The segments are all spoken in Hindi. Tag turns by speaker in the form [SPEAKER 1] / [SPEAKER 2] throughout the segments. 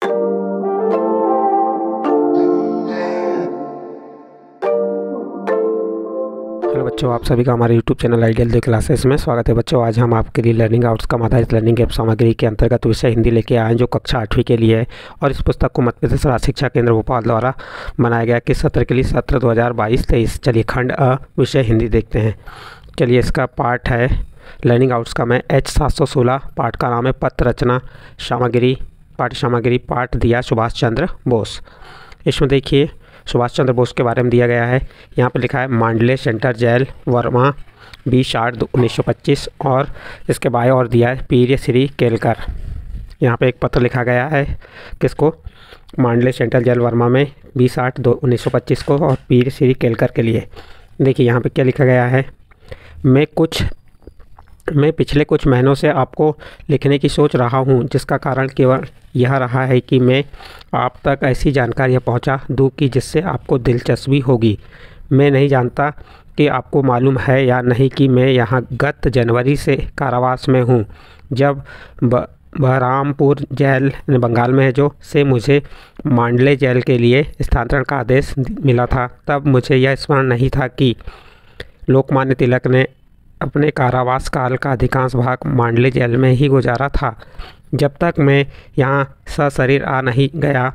[SPEAKER 1] हेलो बच्चों, आप सभी का हमारे YouTube channel ideal the classes में स्वागत है। बच्चों, आज हम आपके लिए लर्निंग आउट्सकम आधारित लर्निंग ऐप सामग्री के अंतर्गत विषय हिंदी लेके आए हैं, जो कक्षा 8वीं के लिए है। और इस पुस्तक को मध्य प्रदेश राज्य शिक्षा केंद्र भोपाल द्वारा बनाया गया किस सत्र के लिए, सत्र 2022-23। चलिए खंड अ विषय हिंदी देखते हैं। चलिए, इसका पाठ है लर्निंग आउट्सकम है H716। पाठ का नाम है पत्र रचना सामग्री, पाठ्य सामग्री। पाठ दिया सुभाष चंद्र बोस। इसमें देखिए सुभाष चंद्र बोस के बारे में दिया गया है। यहाँ पे लिखा है मांडले सेंटर जेल वर्मा 20/8/1925। और इसके बायो और दिया है पीर श्री केलकर। यहाँ पे एक पत्र लिखा गया है किसको, मांडले सेंट्रल जेल वर्मा में 20/8/1925 को, और पीर श्री केलकर के लिए। देखिए यहाँ पे क्या लिखा गया है, मैं पिछले कुछ महीनों से आपको लिखने की सोच रहा हूँ, जिसका कारण केवल यह रहा है कि मैं आप तक ऐसी जानकारियाँ पहुँचा दूँ कि जिससे आपको दिलचस्पी होगी। मैं नहीं जानता कि आपको मालूम है या नहीं कि मैं यहाँ गत जनवरी से कारावास में हूँ। जब बहरामपुर जेल बंगाल में है जो से मुझे मांडले जेल के लिए स्थानांतरण का आदेश मिला था, तब मुझे यह स्मरण नहीं था कि लोकमान्य तिलक ने अपने कारावास काल का अधिकांश भाग मांडले जेल में ही गुजारा था। जब तक मैं यहाँ सशरीर आ नहीं गया,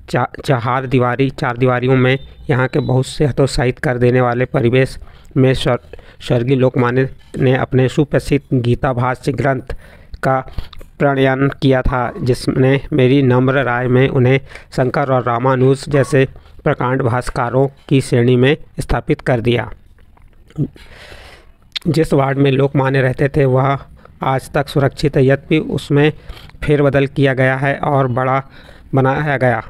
[SPEAKER 1] चार दीवारियों में यहाँ के बहुत से हतोत्साहित कर देने वाले परिवेश में स्वर्गीय लोकमान्य ने अपने सुप्रसिद्ध गीता भाष्य ग्रंथ का प्रणयन किया था, जिसने मेरी नम्र राय में उन्हें शंकर और रामानुज जैसे प्रकांड भाष्यकारों की श्रेणी में स्थापित कर दिया। जिस वार्ड में लोकमान्य रहते थे वह आज तक सुरक्षित है, यद्यपि उसमें फेरबदल किया गया है और बड़ा बनाया गया।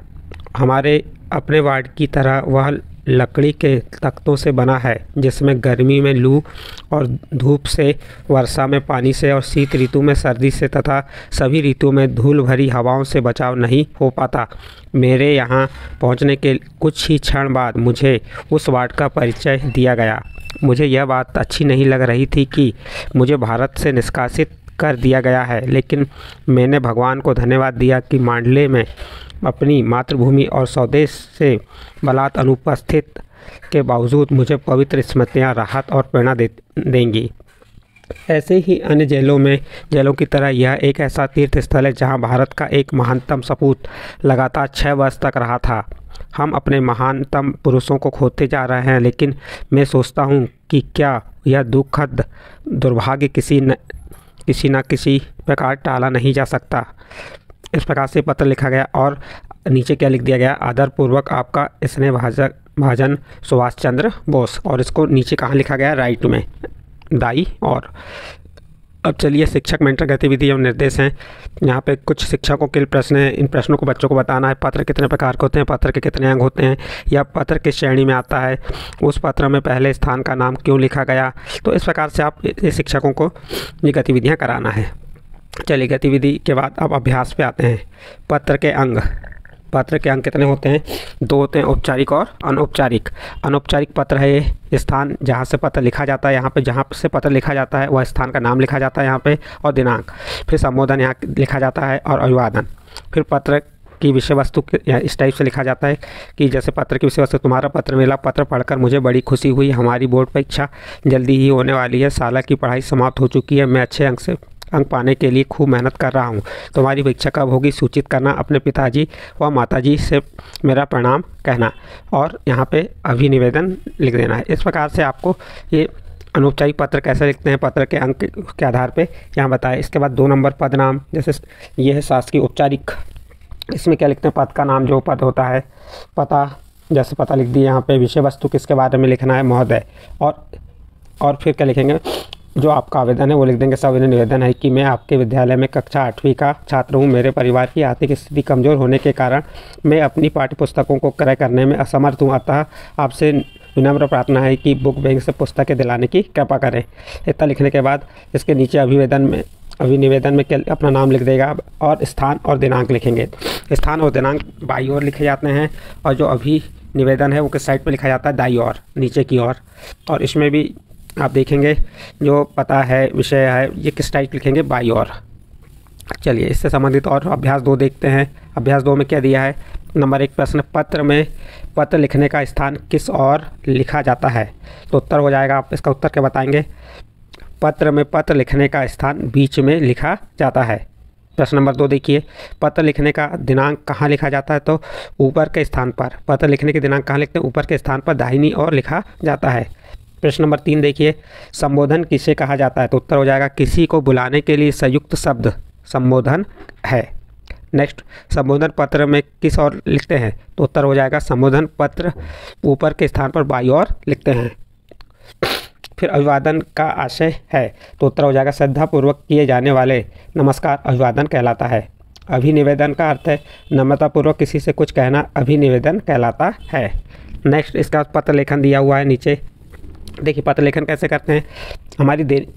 [SPEAKER 1] हमारे अपने वार्ड की तरह वह लकड़ी के तख्तों से बना है, जिसमें गर्मी में लू और धूप से, वर्षा में पानी से और शीत ऋतु में सर्दी से तथा सभी ऋतुओं में धूल भरी हवाओं से बचाव नहीं हो पाता। मेरे यहाँ पहुँचने के कुछ ही क्षण बाद मुझे उस वार्ड का परिचय दिया गया। मुझे यह बात अच्छी नहीं लग रही थी कि मुझे भारत से निष्कासित कर दिया गया है, लेकिन मैंने भगवान को धन्यवाद दिया कि मांडले में अपनी मातृभूमि और स्वदेश से बलात् अनुपस्थित के बावजूद मुझे पवित्र स्मृतियाँ राहत और प्रेरणा देंगी। ऐसे ही अन्य जेलों की तरह यह एक ऐसा तीर्थ स्थल है जहाँ भारत का एक महानतम सपूत लगातार 6 वर्ष तक रहा था। हम अपने महानतम पुरुषों को खोते जा रहे हैं, लेकिन मैं सोचता हूँ कि क्या यह दुखद दुर्भाग्य किसी न किसी प्रकार टाला नहीं जा सकता। इस प्रकार से पत्र लिखा गया और नीचे क्या लिख दिया गया, आदरपूर्वक आपका स्नेह भाजन सुभाष चंद्र बोस। और इसको नीचे कहाँ लिखा गया, राइट में, दाई और। अब चलिए शिक्षक मेंटर गतिविधि एवं निर्देश हैं। यहाँ पे कुछ शिक्षकों के प्रश्न हैं। इन प्रश्नों को बच्चों को बताना है। पत्र कितने प्रकार के होते हैं, पत्र के कितने अंग होते हैं, या पत्र किस श्रेणी में आता है, उस पत्र में पहले स्थान का नाम क्यों लिखा गया। तो इस प्रकार से आप शिक्षकों को ये गतिविधियाँ कराना है। चलिए गतिविधि के बाद अब अभ्यास पे आते हैं। पत्र के अंग कितने होते हैं, 2 होते हैं, औपचारिक और अनौपचारिक। अनौपचारिक पत्र है ये स्थान जहाँ से पत्र लिखा जाता है, यहाँ पे जहाँ से पत्र लिखा जाता है वह स्थान का नाम लिखा जाता है यहाँ पे, और दिनांक, फिर संबोधन यहाँ लिखा जाता है, और अभिवादन। फिर पत्र की विषय वस्तु इस टाइप से लिखा जाता है कि जैसे पत्र की विषय वस्तु, तुम्हारा पत्र मिला, पत्र पढ़कर मुझे बड़ी खुशी हुई, हमारी बोर्ड परीक्षा जल्दी ही होने वाली है, साल की पढ़ाई समाप्त हो चुकी है, मैं अच्छे अंक पाने के लिए खूब मेहनत कर रहा हूँ, तुम्हारी परीक्षा कब होगी सूचित करना, अपने पिताजी व माताजी से मेरा प्रणाम कहना, और यहाँ पे अभिनिवेदन लिख देना है। इस प्रकार से आपको ये अनौपचारिक पत्र कैसे लिखते हैं पत्र के अंक के आधार पे यहाँ बताएं। इसके बाद 2 नंबर पद नाम, जैसे ये है शासकीय औपचारिक, इसमें क्या लिखते हैं, पद का नाम जो पद होता है, पता, जैसे पता लिख दिया यहाँ पे, विषय वस्तु किसके बारे में लिखना है, महोदय, और फिर क्या लिखेंगे, जो आपका आवेदन है वो लिख देंगे। सविनय निवेदन है कि मैं आपके विद्यालय में कक्षा 8वीं का छात्र हूँ। मेरे परिवार की आर्थिक स्थिति कमज़ोर होने के कारण मैं अपनी पाठ्य पुस्तकों को क्रय करने में असमर्थ हूँ, अतः आपसे विनम्र प्रार्थना है कि बुक बैंक से पुस्तकें दिलाने की कृपा करें। इतना लिखने के बाद इसके नीचे अभिनिवेदन में क्या अपना नाम लिख देगा, और स्थान और दिनांक लिखेंगे। स्थान और दिनांक बाई ओर लिखे जाते हैं, और जो अभिनिवेदन है वो किस साइड पर लिखा जाता है, दाई ओर, नीचे की ओर। और इसमें भी आप देखेंगे जो पता है, विषय है, ये किस टाइप लिखेंगे, बाई ओर। चलिए इससे संबंधित और अभ्यास 2 देखते हैं। अभ्यास 2 में क्या दिया है। नंबर 1 प्रश्न, पत्र में पत्र लिखने का स्थान किस ओर लिखा जाता है। तो उत्तर हो जाएगा, आप इसका उत्तर क्या बताएंगे। पत्र में पत्र लिखने का स्थान बीच में लिखा जाता है। प्रश्न नंबर 2 देखिए, पत्र लिखने का दिनांक कहाँ लिखा जाता है। तो ऊपर के स्थान पर। पत्र लिखने के दिनांक कहाँ लिखते हैं, ऊपर के स्थान पर दाहिनी ओर लिखा जाता है। प्रश्न नंबर 3 देखिए, संबोधन किसे कहा जाता है। तो उत्तर हो जाएगा, किसी को बुलाने के लिए संयुक्त शब्द संबोधन है। नेक्स्ट, संबोधन पत्र में किस ओर लिखते हैं। तो उत्तर हो जाएगा, संबोधन पत्र ऊपर के स्थान पर बाईं ओर लिखते हैं। फिर अभिवादन का आशय है। तो उत्तर हो जाएगा, श्रद्धापूर्वक किए जाने वाले नमस्कार अभिवादन कहलाता है। अभिनिवेदन का अर्थ है नम्रतापूर्वक किसी से कुछ कहना, अभिनिवेदन कहलाता है। नेक्स्ट, इसका पत्र लेखन दिया हुआ है नीचे। देखिए पत्र लेखन कैसे करते हैं।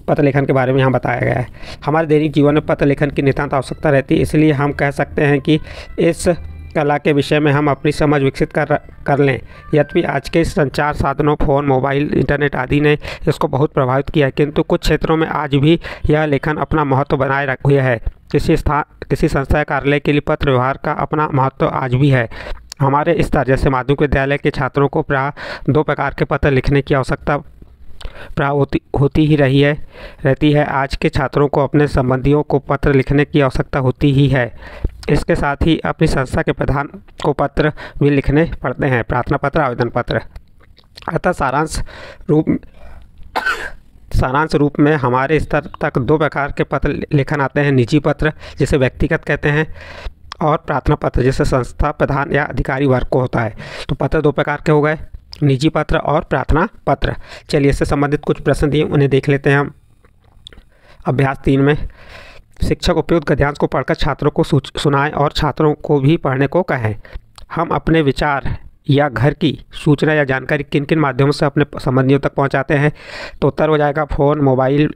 [SPEAKER 1] पत्र लेखन के बारे में यहाँ बताया गया है। हमारे दैनिक जीवन में पत्र लेखन की नितांत आवश्यकता रहती है, इसलिए हम कह सकते हैं कि इस कला के विषय में हम अपनी समझ विकसित कर लें। यद्यपि आज के संचार साधनों, फ़ोन, मोबाइल, इंटरनेट आदि ने इसको बहुत प्रभावित किया है, किंतु कुछ क्षेत्रों में आज भी यह लेखन अपना महत्व बनाए रखे है। किसी संस्था या कार्यालय के लिए पत्र व्यवहार का अपना महत्व आज भी है। हमारे स्तर जैसे माध्यमिक विद्यालय के छात्रों को प्राय 2 प्रकार के पत्र लिखने की आवश्यकता प्राय होती ही रहती है। आज के छात्रों को अपने संबंधियों को पत्र लिखने की आवश्यकता होती ही है। इसके साथ ही अपनी संस्था के प्रधान को पत्र भी लिखने पड़ते हैं, प्रार्थना पत्र, आवेदन पत्र। अतः सारांश रूप में हमारे स्तर तक 2 प्रकार के पत्र लेखन आते हैं। निजी पत्र जिसे व्यक्तिगत कहते हैं, और प्रार्थना पत्र जिसे संस्था प्रधान या अधिकारी वर्ग को होता है। तो पत्र 2 प्रकार के हो गए, निजी पत्र और प्रार्थना पत्र। चलिए इससे संबंधित कुछ प्रश्न दिए, उन्हें देख लेते हैं हम। अभ्यास 3 में, शिक्षक उपयुक्त गद्यांश को पढ़कर छात्रों को सुनाएं और छात्रों को भी पढ़ने को कहें। हम अपने विचार या घर की सूचना या जानकारी किन किन माध्यमों से अपने संबंधियों तक पहुंचाते हैं। तो उत्तर हो जाएगा, फ़ोन, मोबाइल,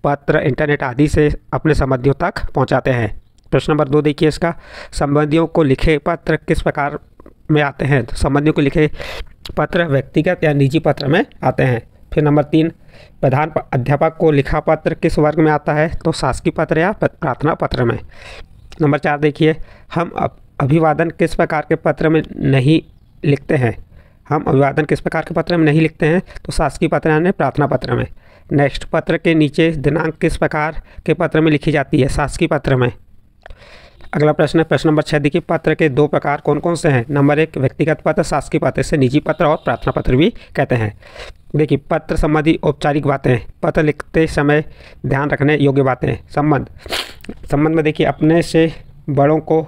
[SPEAKER 1] पत्र, इंटरनेट आदि से अपने संबंधियों तक पहुंचाते हैं। प्रश्न नंबर 2 देखिए इसका, संबंधियों को लिखे पत्र किस प्रकार में आते हैं। तो संबंधियों को लिखे पत्र व्यक्तिगत या निजी पत्र में आते हैं। फिर नंबर 3, प्रधान अध्यापक को लिखा पत्र किस वर्ग में आता है। तो शासकीय पत्र या प्रार्थना पत्र में। नंबर 4 देखिए, हम अभिवादन किस प्रकार के पत्र में नहीं लिखते हैं। हम अभिवादन किस प्रकार के पत्र में नहीं लिखते हैं। तो शासकीय पत्र यानी प्रार्थना पत्र में। नेक्स्ट, पत्र के नीचे दिनांक किस प्रकार के पत्र में लिखी जाती है। शासकीय पत्र में। अगला प्रश्न है प्रश्न नंबर 6 देखिए, पत्र के 2 प्रकार कौन कौन से हैं। नंबर 1 व्यक्तिगत पत्र, शासकीय पत्र से निजी पत्र और प्रार्थना पत्र भी कहते हैं। देखिए पत्र संबंधी औपचारिक बातें, पत्र लिखते समय ध्यान रखने योग्य बातें। संबंध में देखिए, अपने से बड़ों को,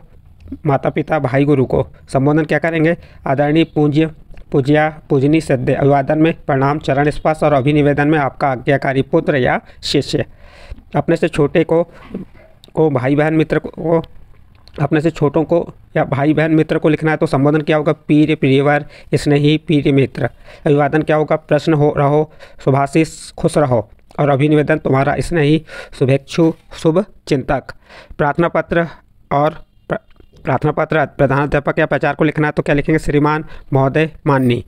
[SPEAKER 1] माता पिता, भाई, गुरु को संबोधन क्या करेंगे, आदरणीय, पूज्य, पूज्या, पूजनी, सद्य। अभिवादन में प्रणाम, चरण स्पर्श और अभिनिवेदन में आपका आज्ञाकारी पुत्र या शिष्य। अपने से छोटे को भाई बहन मित्र को, अपने से छोटों को या भाई बहन मित्र को लिखना है तो संबोधन क्या होगा, प्रिय, प्रियवर, स्नेही, प्रिय मित्र। अभिवादन क्या होगा, प्रसन्न हो रहो, शुभाशीष, खुश रहो। और अभिनिवेदन तुम्हारा स्नेही, शुभेच्छु, शुभ चिंतक। प्रार्थना पत्र प्रधानाध्यापक या प्राचार्य को लिखना है तो क्या लिखेंगे, श्रीमान, महोदय, माननीय।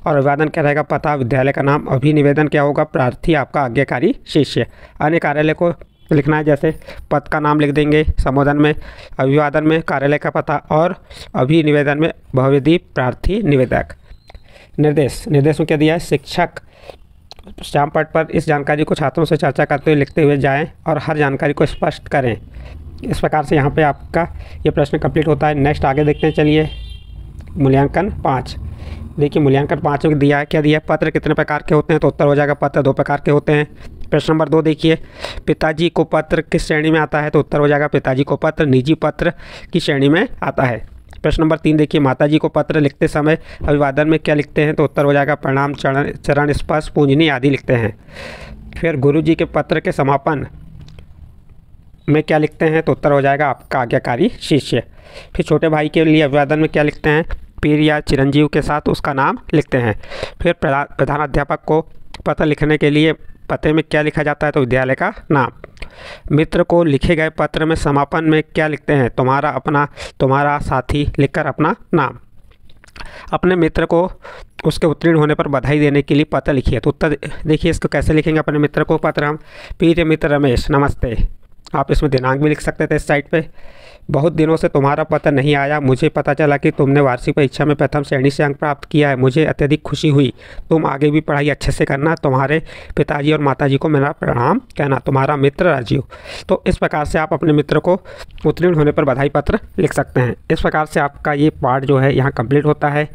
[SPEAKER 1] और अभिवादन क्या रहेगा, पता, विद्यालय का नाम। अभिनिवेदन क्या होगा, प्रार्थी, आपका आज्ञाकारी शिष्य। अन्य कार्यालय को लिखना है जैसे पद का नाम लिख देंगे संबोधन में, अभिवादन में कार्यालय का पता, और अभिनिवेदन में बहुविधि प्रार्थी निवेदक। निर्देश में क्या दिया है, शिक्षक श्याम पट पर इस जानकारी को छात्रों से चर्चा करते हुए लिखते हुए जाएं और हर जानकारी को स्पष्ट करें। इस प्रकार से यहाँ पे आपका ये प्रश्न कंप्लीट होता है। नेक्स्ट आगे देखते हैं। चलिए मूल्यांकन 5 देखिए, मूल्यांकन 5 में दिया है, क्या दिया है, पत्र कितने प्रकार के होते हैं। तो उत्तर हो जाएगा, पत्र 2 प्रकार के होते हैं। प्रश्न नंबर 2 देखिए, पिताजी को पत्र किस श्रेणी में आता है। तो उत्तर हो जाएगा, पिताजी को पत्र निजी पत्र की श्रेणी में आता है। प्रश्न नंबर 3 देखिए, माताजी को पत्र लिखते समय अभिवादन में क्या लिखते हैं। तो उत्तर हो जाएगा, प्रणाम, चरण स्पर्श, पूजनी आदि लिखते हैं। फिर गुरुजी के पत्र के समापन में क्या लिखते हैं। तो उत्तर हो जाएगा, आपका आज्ञाकारी शिष्य। फिर छोटे भाई के लिए अभिवादन में क्या लिखते हैं, पीर या चिरंजीव के साथ उसका नाम लिखते हैं। फिर प्रधान अध्यापक को पत्र लिखने के लिए पते में क्या लिखा जाता है। तो विद्यालय का नाम। मित्र को लिखे गए पत्र में समापन में क्या लिखते हैं, तुम्हारा अपना, तुम्हारा साथी लिखकर अपना नाम। अपने मित्र को उसके उत्तीर्ण होने पर बधाई देने के लिए पत्र लिखिए। तो उत्तर देखिए, इसको कैसे लिखेंगे अपने मित्र को पत्र हम, प्रिय मित्र रमेश, नमस्ते, आप इसमें दिनांक भी लिख सकते थे इस साइड पे। बहुत दिनों से तुम्हारा पत्र नहीं आया, मुझे पता चला कि तुमने वार्षिक परीक्षा में प्रथम श्रेणी से अंक प्राप्त किया है, मुझे अत्यधिक खुशी हुई। तुम आगे भी पढ़ाई अच्छे से करना, तुम्हारे पिताजी और माताजी को मेरा प्रणाम कहना। तुम्हारा मित्र राजीव। तो इस प्रकार से आप अपने मित्र को उत्तीर्ण होने पर बधाई पत्र लिख सकते हैं। इस प्रकार से आपका ये पाठ जो है यहाँ कंप्लीट होता है।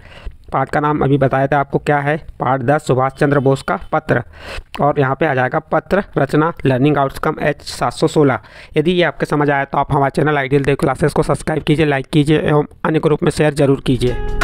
[SPEAKER 1] पाठ का नाम अभी बताया था आपको क्या है, पाठ 10 सुभाष चंद्र बोस का पत्र। और यहाँ पे आ जाएगा पत्र रचना लर्निंग आउटकम H716। यदि ये आपके समझ आया तो आप हमारे चैनल आइडियल देव क्लासेस को सब्सक्राइब कीजिए, लाइक कीजिए एवं अन्य ग्रुप में शेयर जरूर कीजिए।